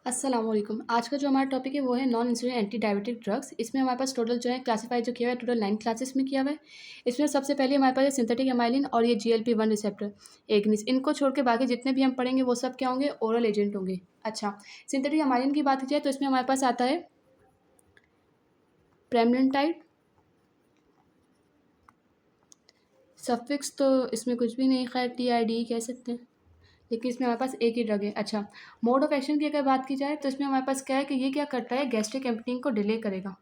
अस्सलाम वालेकुम। आज का जो हमारा टॉपिक है वो है non insulin anti diabetic drugs. इसमें हमारे पास टोटल जो है क्लासिफाई जो किया हुआ है टोटल 9 क्लासेस में किया हुआ है। इसमें सबसे पहले हमारे पास है सिंथेटिक एमाइलिन और ये GLP-1 रिसेप्टर एगनिस्ट। इनको छोड़ के बाकी जितने भी हम पढ़ेंगे वो सब क्या होंगे, ओरल एजेंट होंगे। अच्छा, सिंथेटिक एमाइलिन की बात की जाए तो इसमें हमारे पास आता है प्रेमलिनटाइड। सफिक्स तो इसमें कुछ भी नहीं, खैर TID कह सकते हैं, लेकिन इसमें हमारे पास एक ही ड्रग है। अच्छा, मोड ऑफ एक्शन की अगर बात की जाए तो इसमें हमारे पास क्या है कि ये क्या करता है, गैस्ट्रिक एम्पटिंग को डिले करेगा।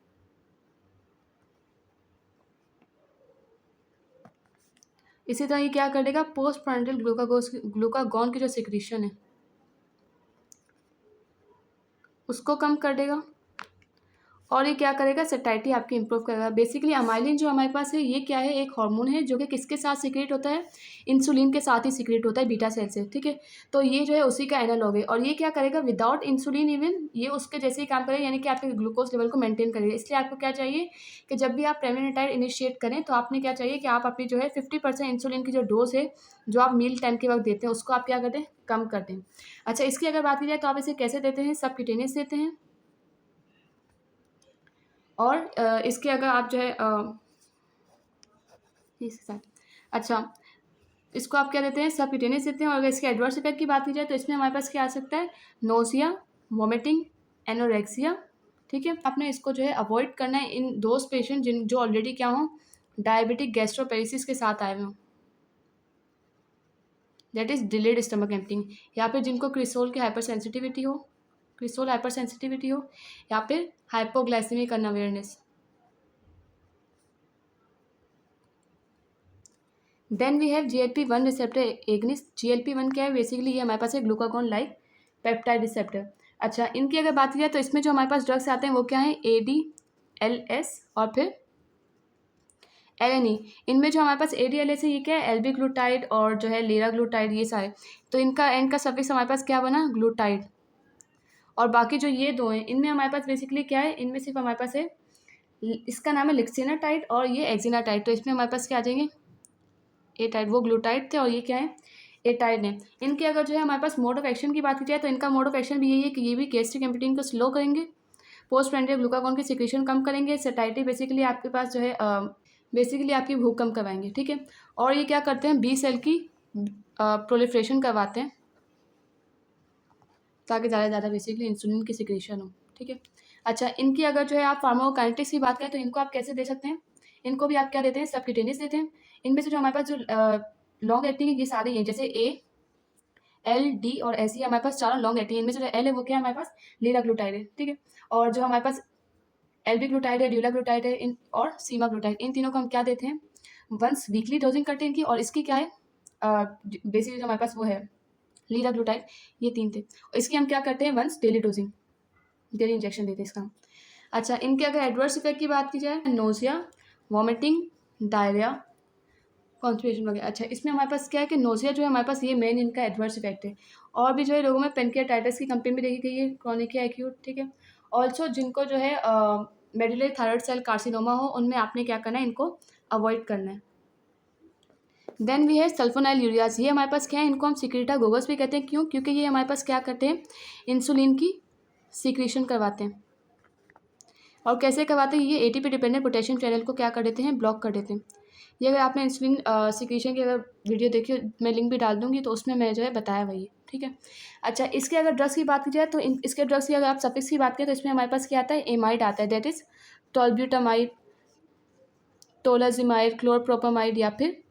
इसी तरह ये क्या करेगा, पोस्ट प्रांडियल ग्लूकागॉन की जो सिक्रीशन है उसको कम कर देगा। और ये क्या करेगा, सेटाइटी आपकी इंप्रूव करेगा। बेसिकली अमाइलिन जो हमारे पास है ये क्या है, एक हार्मोन है जो कि किसके साथ सीक्रेट होता है, इंसुलिन के साथ ही सीक्रेट होता है बीटा सेल से। ठीक है, तो ये जो है उसी का एनालॉग है। और ये क्या करेगा, विदाउट इंसुलिन इवन ये उसके जैसे ही काम करेगा, यानी कि आपके ग्लूकोज लेवल को मेंटेन करेगा। इसलिए आपको क्या चाहिए कि जब भी आप प्रेगनेंटाइड इनिशिएट करें तो आपने क्या चाहिए कि आप अपनी जो है 50% इंसुलिन की जो डोज है जो आप मील टाइम के वक्त देते हैं उसको आप क्या कर दें, कम कर दें। अच्छा, इसकी अगर बात की जाए तो आप इसे कैसे देते हैं, सबक्यूटेनियस देते हैं। और इसके अगर आप जो है इसके साथ, अच्छा, इसको आप क्या देते हैं, सबक्यूटेनियस देते हैं। और अगर इसके एडवर्स इफेक्ट की बात की जाए तो इसमें हमारे पास क्या आ सकता है, नोजिया, वोमिटिंग, एनोरेक्सिया। ठीक है, आपने इसको जो है अवॉइड करना है इन दोज पेशेंट जिन जो ऑलरेडी क्या हों, डायबिटिक गैस्ट्रोपेरेसिस के साथ आए हुए हों, that is delayed stomach emptying, या फिर जिनको क्रिसोल की हाइपर सेंसिटिविटी हो, क्रिसोल हाइपर सेंसिटिविटी हो, या फिर hypoglycemic unawareness. Then we have GLP-1 receptor agonist. GLP-1 क्या है, बेसिकली ये हमारे पास है ग्लूकागॉन लाइक पेप्टाइड रिसेप्टर। अच्छा, इनकी अगर बात की जाए तो इसमें जो हमारे पास ड्रग्स आते हैं वो क्या है, ADLS और फिर LNE। इनमें जो हमारे पास ADLS है ये क्या है, एल्बिग्लूटाइड और जो है लीराग्लूटाइड, ये सारे। तो इनका एंड का सफिक्स हमारे पास क्या बना, ग्लूटाइड। और बाकी जो ये दो हैं इनमें हमारे पास बेसिकली क्या है, इनमें सिर्फ हमारे पास है, इसका नाम है लिक्सिनाटाइड और ये एक्जिनाटाइड। तो इसमें हमारे पास क्या आ जाएंगे, एटाइड, वो ग्लूटाइड थे और ये क्या है, एटाइड है। इनके अगर जो है हमारे पास मोड ऑफ एक्शन की बात की जाए तो इनका मोड ऑफ एक्शन भी यही है कि ये भी गैस्ट्रिक एम्पटिंग को स्लो करेंगे, पोस्ट प्रांडियल ग्लूकागॉन की सिक्रेशन कम करेंगे, सेटाइटी बेसिकली आपके पास जो है बेसिकली आपकी भूख कम करवाएंगे। ठीक है, और ये क्या करते हैं, बी सेल की प्रोलिफरेशन करवाते हैं ताकि ज़्यादा से ज़्यादा बेसिकली इंसुलिन की सिक्रेशन हो। ठीक है, अच्छा, इनकी अगर जो है आप फार्माकोकाइनेटिक्स की बात करें तो इनको आप कैसे दे सकते हैं, इनको भी आप क्या देते हैं, सबक्यूटेनियस देते हैं। इनमें से जो हमारे पास जो लॉन्ग एक्टिंग है ये सारे हैं, जैसे ALD और SE हमारे पास चारों लॉन्ग एक्टिंग। इनमें से जो L है वो क्या है हमारे पास, लीराग्लूटाइड है। ठीक है, और जो हमारे पास एल्बिग्लूटाइड है, ड्यूलाग्लूटाइड है, इन और सीमाग्लूटाइड, इन तीनों को हम क्या देते हैं, वंस वीकली डोजिंग करते हैं इनकी। और इसकी क्या है, बेसिकली जो हमारे पास वो है लीराग्लूटाइड, ये तीन थे। और इसकी हम क्या करते हैं, once daily dosing, daily injection देते हैं इसका। अच्छा, इनके अगर एडवर्स इफेक्ट की बात की जाए, नोजिया, वॉमिटिंग, डायरिया, कॉन्स्टिपेशन वगैरह। अच्छा, इसमें हमारे पास क्या है कि नोजिया जो है हमारे पास ये मेन इनका एडवर्स इफेक्ट है। और भी जो है लोगों में पेनक्रियाटाइटिस की कंप्लेन भी देखी गई है, क्रॉनिक या एक्यूट। ठीक है, ऑल्सो जिनको जो है मेडुलरी थायराइड सेल कार्सिनोमा हो उनमें आपने क्या करना है, इनको अवॉइड करना है। देन वी है सल्फोनाइल यूरियाज। ये हमारे पास क्या है, इनको हम सिक्रीटा गोगस भी कहते हैं। क्यों, क्योंकि ये हमारे पास क्या करते हैं, इंसुलिन की सिक्रीशन करवाते हैं। और कैसे करवाते हैं, ये ATP डिपेंडेंट पोटेशियम चैनल को क्या कर देते हैं, ब्लॉक कर देते हैं। ये अगर आपने इंसुलिन सिक्रीशन की अगर वीडियो देखी हो, मैं लिंक भी डाल दूंगी, तो उसमें मैं जो है बताया वही है। ठीक है, अच्छा, इसके अगर ड्रग्स की बात की जाए तो इसके ड्रग्स की अगर आप सफिक्स की बात करें तो इसमें हमारे पास क्या आता है, एमाइड आता है, दैट इज टोल्ब्यूटामाइड, टोलाजिमाइड, क्लोरप्रोपामाइड, या फिर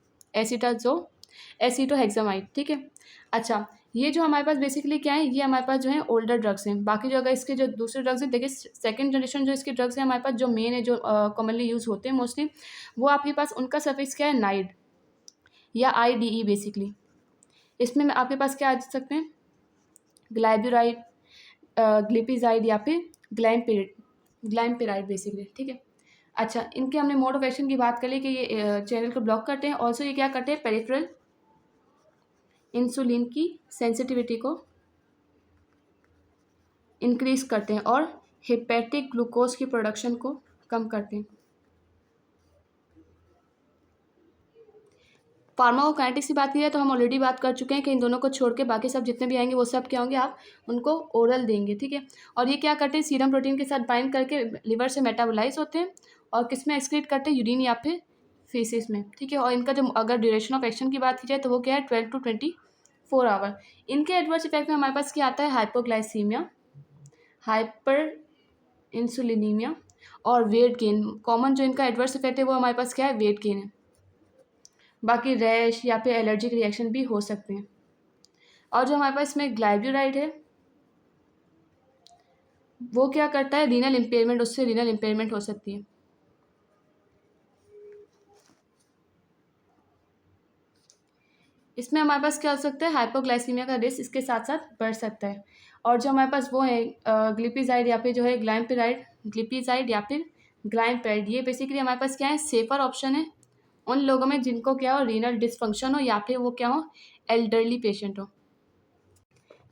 एसीटोहेक्सामाइड। ठीक है, अच्छा, ये जो हमारे पास बेसिकली क्या है, ये हमारे पास जो है ओल्डर ड्रग्स हैं। बाकी जो अगर इसके जो दूसरे ड्रग्स हैं, देखिए सेकंड जनरेशन जो इसके ड्रग्स हैं हमारे पास जो मेन है, जो कॉमनली यूज़ होते हैं मोस्टली, वो आपके पास उनका सफिक्स क्या है, नाइड या IDE बेसिकली। इसमें आपके पास क्या आ सकते हैं, ग्लाइब्यूराइड, ग्लिपिजाइड, या फिर ग्लाइमपिराइड बेसिकली। ठीक है, अच्छा, इनके हमने मोड ऑफ एक्शन की बात कर ली कि ये चैनल को ब्लॉक करते हैं। ऑल्सो ये क्या करते हैं, पेरिफेरल इंसुलिन की सेंसिटिविटी को इंक्रीज करते हैं और हेपेटिक ग्लूकोज की प्रोडक्शन को कम करते हैं। फार्माकोकाइनेटिक्स की बात की जाए तो हम ऑलरेडी बात कर चुके हैं कि इन दोनों को छोड़ के बाकी सब जितने भी आएंगे वो सब क्या होंगे, आप उनको ओरल देंगे, ठीक है। और ये क्या करते हैं, सीरम प्रोटीन के साथ बाइंड करके लिवर से मेटाबोलाइज होते हैं और किस में एक्सक्रीट करते हैं, यूरिन या फिर फेसिस में, ठीक है। और इनका जो अगर ड्यूरेशन ऑफ एक्शन की बात की जाए तो वो क्या है, 12 to 24 आवर। इनके एडवर्स इफेक्ट में हमारे पास क्या आता है, हाइपोग्लाइसीमिया, हाइपर इंसुलिनीमिया और वेट गेन। कॉमन जो इनका एडवर्स इफेक्ट है वो हमारे पास क्या है, वेट गेन है। बाकी रैश या फिर एलर्जिक रिएक्शन भी हो सकते हैं। और जो हमारे पास इसमें ग्लाइब्यूराइड है वो क्या करता है, रीनल इम्पेयरमेंट, उससे रीनल इम्पेयरमेंट हो सकती है। इसमें हमारे पास क्या हो सकता है, हाइपोग्लाइसीमिया का रिस्क इसके साथ साथ बढ़ सकता है। और जो हमारे पास वो है ग्लिपिजाइड या फिर जो है ग्लिपिजाइड या फिर ग्लाइमपेराइड, ये बेसिकली हमारे पास क्या है, सेफर ऑप्शन है उन लोगों में जिनको क्या हो, रीनल डिसफंक्शन हो या फिर वो क्या हो, एल्डरली पेशेंट हो।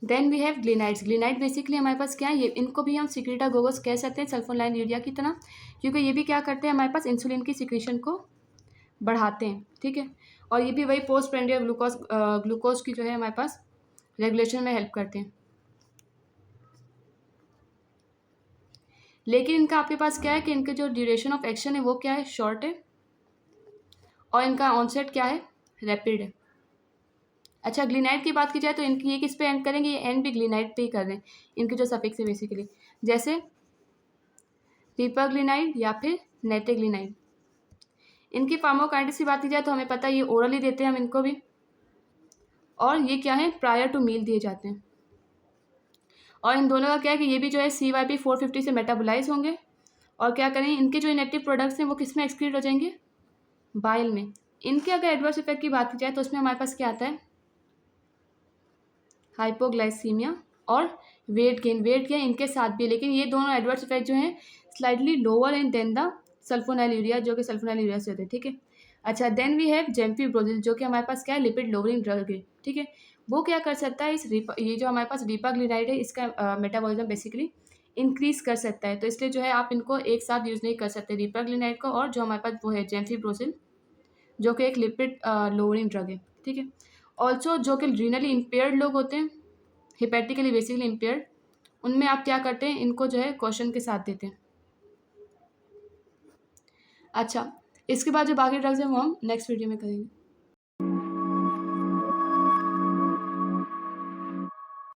Then we have glinides. Glinide basically हमारे पास क्या है, ये इनको भी हम सिक्रेटागोगस कह सकते हैं, सल्फोनाइल यूरिया की तरह, क्योंकि ये भी क्या करते हैं, हमारे पास इंसुलिन की सिक्रीशन को बढ़ाते हैं, ठीक है। और ये भी वही पोस्ट प्रेंडियल ग्लूकोज की जो है हमारे पास रेगुलेशन में हेल्प करते हैं। लेकिन इनका आपके पास क्या है कि इनके जो ड्यूरेशन ऑफ एक्शन है वो क्या है, शॉर्ट है, और इनका ऑनसेट क्या है, रैपिड है। अच्छा, ग्लिनाइड की बात की जाए तो इनकी ये किस पे एंड करेंगे, ये एंड भी ग्लिनाइड पे ही कर रहे हैं, इनके जो सफिक्स है बेसिकली, जैसे पिपरग्लिनाइड या फिर नेटेग्लिनाइड। इनकी फार्माकोकाइनेटिक्स की बात की जाए तो हमें पता है ये ओरली देते हैं हम इनको भी, और ये क्या है, प्रायर टू मील दिए जाते हैं। और इन दोनों का क्या है कि ये भी जो है CYP450 से मेटाबोलाइज होंगे और क्या करेंगे, इनके जो इनएक्टिव प्रोडक्ट्स हैं वो किस में एक्सक्रीट हो जाएंगे, बाइल में। इनके अगर एडवर्स इफेक्ट की बात की जाए तो उसमें हमारे पास क्या आता है, हाइपोग्लाइसीमिया और वेट गेन। वेट गेन इनके साथ भी, लेकिन ये दोनों एडवर्स इफेक्ट जो हैं slightly lower in than the sulfonylurea, जो कि सल्फोनाइल यूरिया से होते हैं, ठीक है। अच्छा, देन वी हैव जेम्फीब्रोजिल, जो कि हमारे पास क्या है, लिपिड लोअरिंग ड्रग है, ठीक है। वो क्या कर सकता है, ये जो हमारे पास रिपाग्लिनाइड है इसका मेटाबॉलिज्म बेसिकली इंक्रीज कर सकता है, तो इसलिए जो है आप इनको एक साथ यूज़ नहीं कर सकते, रिपाग्लिनाइड को और जो हमारे पास वो है जेम्फीब्रोजिल, जो कि एक लिपिड लोअरिंग ड्रग है, ठीक है। ऑल्सो जो कि रीनली इम्पेयर्ड लोग होते हैं, हिपैटिकली बेसिकली इम्पेयर्ड, उनमें आप क्या करते हैं, इनको जो है क्वेश्चन के साथ देते हैं। अच्छा, इसके बाद जो बाकी ड्रग्स हैं वो हम नेक्स्ट वीडियो में करेंगे।